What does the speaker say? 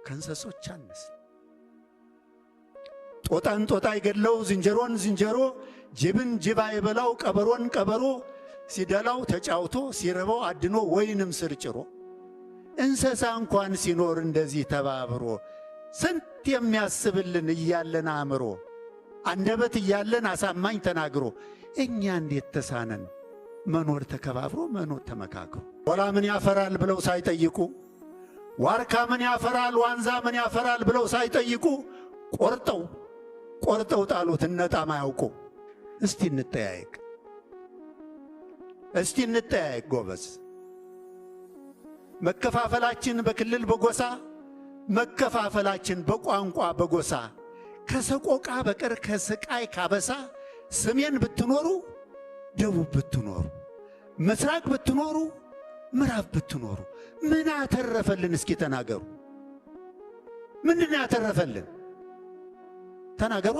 ከእንስሶች አነስ። ጦጣን ጦጣ ይገድለው፣ ዝንጀሮን ዝንጀሮ፣ ጅብን ጅብ አይበላው፣ ቀበሮን ቀበሮ፣ ሲደላው ተጫውቶ ሲርበው አድኖ ወይንም ስር ጭሮ። እንስሳ እንኳን ሲኖር እንደዚህ ተባብሮ ስንት የሚያስብልን እያለን አእምሮ፣ አንደበት እያለን አሳማኝ ተናግሮ እኛ እንዴት ተሳነን መኖር ተከባብሮ መኖር ተመካክሮ። ሾላ ምን ያፈራል ብለው ሳይጠይቁ፣ ዋርካ ምን ያፈራል ዋንዛ ምን ያፈራል ብለው ሳይጠይቁ ቆርጠው ጣሉት እነጣም አያውቁ። እስቲ እንጠያየቅ ጎበዝ። መከፋፈላችን በክልል በጎሳ፣ መከፋፈላችን በቋንቋ በጎሳ፣ ከሰቆቃ በቀር ከስቃይ ካበሳ ሰሜን ብትኖሩ ደቡብ ብትኖሩ ምስራቅ ብትኖሩ ምዕራብ ብትኖሩ ምን አተረፈልን? እስኪ ተናገሩ። ምንድን ያተረፈልን? ተናገሯ።